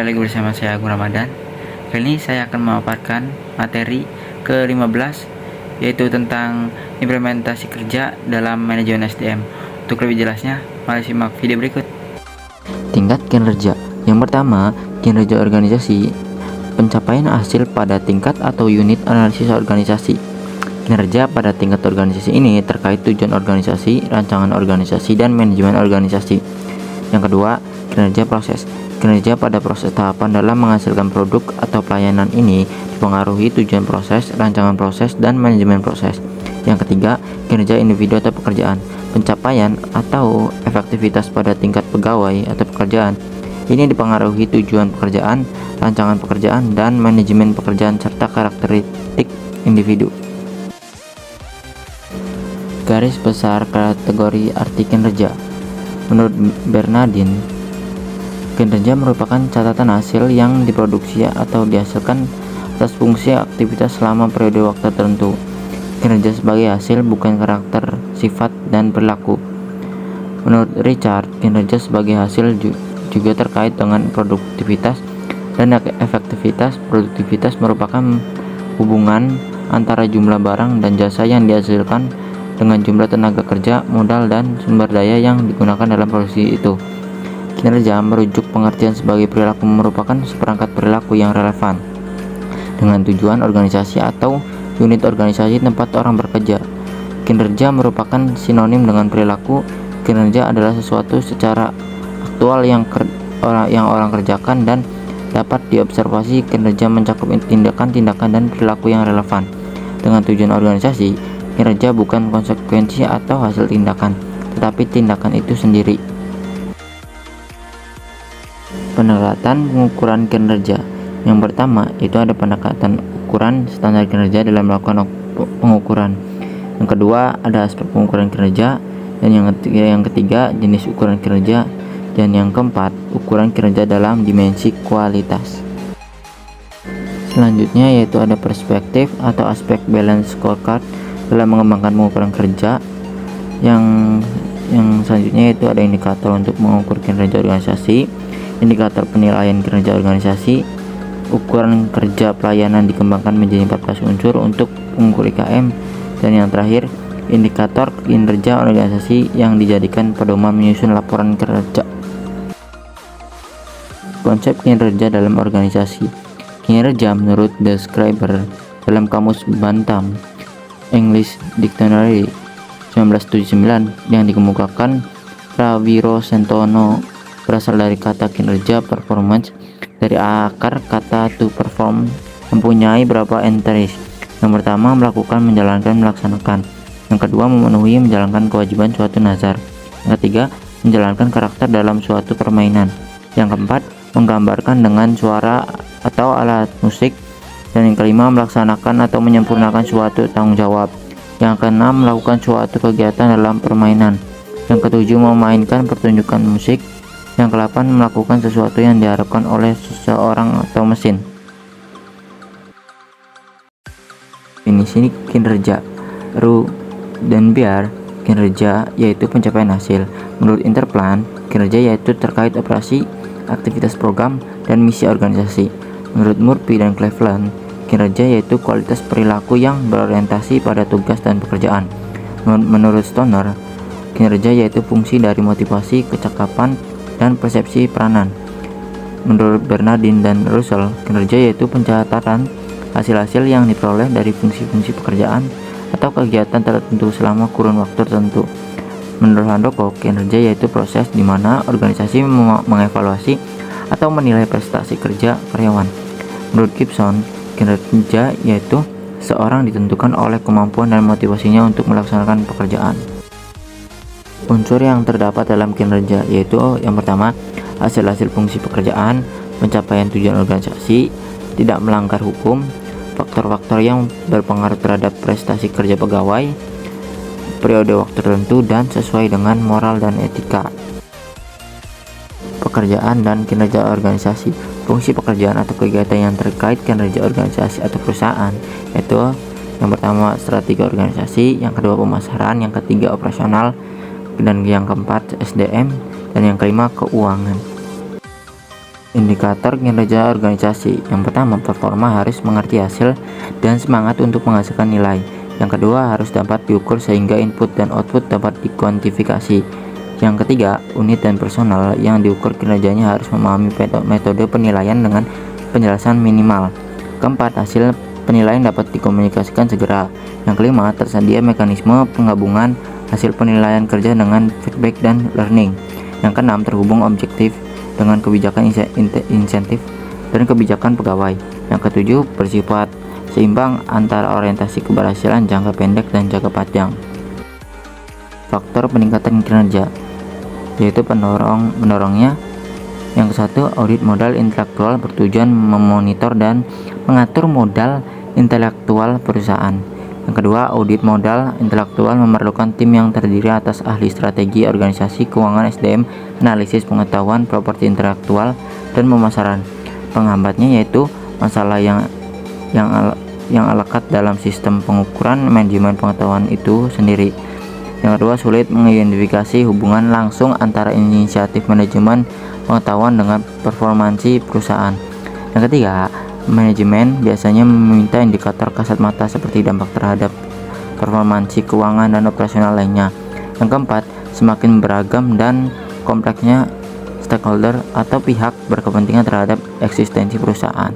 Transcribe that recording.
kembali lagi bersama saya Agung Ramadan. Kali ini saya akan memaparkan materi ke-15, yaitu tentang implementasi kerja dalam manajemen SDM. Untuk lebih jelasnya, mari simak video berikut. Tingkat kinerja. Yang pertama, kinerja organisasi. Pencapaian hasil pada tingkat atau unit analisis organisasi. Kinerja pada tingkat organisasi ini terkait tujuan organisasi, rancangan organisasi, dan manajemen organisasi. Yang kedua, kinerja proses. Kinerja pada proses tahapan dalam menghasilkan produk atau pelayanan ini dipengaruhi tujuan proses, rancangan proses, dan manajemen proses. Yang ketiga, kinerja individu atau pekerjaan. Pencapaian atau efektivitas pada tingkat pegawai atau pekerjaan ini dipengaruhi tujuan pekerjaan, rancangan pekerjaan, dan manajemen pekerjaan serta karakteristik individu. Garis besar kategori arti kinerja. Menurut Bernardin, kinerja merupakan catatan hasil yang diproduksi atau dihasilkan atas fungsi aktivitas selama periode waktu tertentu. Kinerja sebagai hasil, bukan karakter, sifat, dan perilaku. Menurut Richard, kinerja sebagai hasil juga terkait dengan produktivitas dan efektivitas. Produktivitas merupakan hubungan antara jumlah barang dan jasa yang dihasilkan dengan jumlah tenaga kerja, modal, dan sumber daya yang digunakan dalam produksi itu. Kinerja merujuk pengertian sebagai perilaku, merupakan seperangkat perilaku yang relevan dengan tujuan organisasi atau unit organisasi tempat orang bekerja. Kinerja merupakan sinonim dengan perilaku. Kinerja adalah sesuatu secara aktual yang orang kerjakan dan dapat diobservasi. Kinerja mencakup tindakan-tindakan dan perilaku yang relevan dengan tujuan organisasi. Kinerja bukan konsekuensi atau hasil tindakan, tetapi tindakan itu sendiri. Pendekatan pengukuran kinerja. Yang pertama, itu ada pendekatan ukuran standar kinerja dalam melakukan pengukuran. Yang kedua, ada aspek pengukuran kinerja, dan yang ketiga jenis ukuran kinerja, dan yang keempat, ukuran kinerja dalam dimensi kualitas. Selanjutnya yaitu ada perspektif atau aspek balance scorecard dalam mengembangkan pengukuran kerja. Yang selanjutnya yaitu ada indikator untuk mengukur kinerja organisasi, indikator penilaian kinerja organisasi. Ukuran kerja pelayanan dikembangkan menjadi 14 unsur untuk mengukur IKM. Dan yang terakhir, indikator kinerja organisasi yang dijadikan pedoman menyusun laporan kerja. Konsep kinerja dalam organisasi. Kinerja menurut Describer dalam Kamus Bantam English Dictionary 1979 yang dikemukakan Prawiro Sentono berasal dari kata kinerja performance, dari akar kata to perform, mempunyai beberapa entries. Yang pertama, melakukan, menjalankan, melaksanakan. Yang kedua, memenuhi, menjalankan kewajiban suatu nazar. Yang ketiga, menjalankan karakter dalam suatu permainan. Yang keempat, menggambarkan dengan suara atau alat musik. Dan yang kelima, melaksanakan atau menyempurnakan suatu tanggung jawab. Yang keenam, melakukan suatu kegiatan dalam permainan. Yang ketujuh, memainkan pertunjukan musik. Yang kedelapan, melakukan sesuatu yang diharapkan oleh seseorang atau mesin. Definisi kinerja. Ru dan Biar, kinerja yaitu pencapaian hasil. Menurut Interplan, kinerja yaitu terkait operasi, aktivitas program, dan misi organisasi. Menurut Murphy dan Cleveland, kinerja yaitu kualitas perilaku yang berorientasi pada tugas dan pekerjaan. Menurut Stoner, kinerja yaitu fungsi dari motivasi, kecakapan, dan persepsi peranan. Menurut Bernardin dan Russell, kinerja yaitu pencatatan hasil-hasil yang diperoleh dari fungsi-fungsi pekerjaan atau kegiatan tertentu selama kurun waktu tertentu. Menurut Handoko, kinerja yaitu proses di mana organisasi mengevaluasi atau menilai prestasi kerja karyawan. Menurut Gibson, kinerja yaitu seorang ditentukan oleh kemampuan dan motivasinya untuk melaksanakan pekerjaan. Unsur yang terdapat dalam kinerja yaitu yang pertama, hasil-hasil fungsi pekerjaan, pencapaian tujuan organisasi, tidak melanggar hukum, faktor-faktor yang berpengaruh terhadap prestasi kerja pegawai, periode waktu tertentu, dan sesuai dengan moral dan etika. Pekerjaan dan kinerja organisasi. Fungsi pekerjaan atau kegiatan yang terkait kinerja organisasi atau perusahaan yaitu yang pertama, strategi organisasi, yang kedua, pemasaran, yang ketiga, operasional, dan yang keempat, SDM, dan yang kelima, keuangan. Indikator kinerja organisasi. Yang pertama, performa harus mengerti hasil dan semangat untuk menghasilkan nilai. Yang kedua, harus dapat diukur sehingga input dan output dapat dikuantifikasi. Yang ketiga, unit dan personal yang diukur kinerjanya harus memahami metode penilaian dengan penjelasan minimal. Keempat, hasil penilaian dapat dikomunikasikan segera. Yang kelima, tersedia mekanisme penggabungan hasil penilaian kerja dengan feedback dan learning. Yang keenam, terhubung objektif dengan kebijakan insentif dan kebijakan pegawai. Yang ketujuh, bersifat seimbang antara orientasi keberhasilan jangka pendek dan jangka panjang. Faktor peningkatan kinerja yaitu pendorongnya. Yang kesatu, audit modal intelektual bertujuan memonitor dan mengatur modal intelektual perusahaan. Yang kedua, audit modal intelektual memerlukan tim yang terdiri atas ahli strategi organisasi, keuangan, SDM, analisis pengetahuan, properti intelektual, dan pemasaran. Penghambatnya yaitu masalah yang lekat dalam sistem pengukuran manajemen pengetahuan itu sendiri. Yang kedua, sulit mengidentifikasi hubungan langsung antara inisiatif manajemen pengetahuan dengan performansi perusahaan. Yang ketiga, manajemen biasanya meminta indikator kasat mata seperti dampak terhadap performansi keuangan dan operasional lainnya. Yang keempat, semakin beragam dan kompleksnya stakeholder atau pihak berkepentingan terhadap eksistensi perusahaan.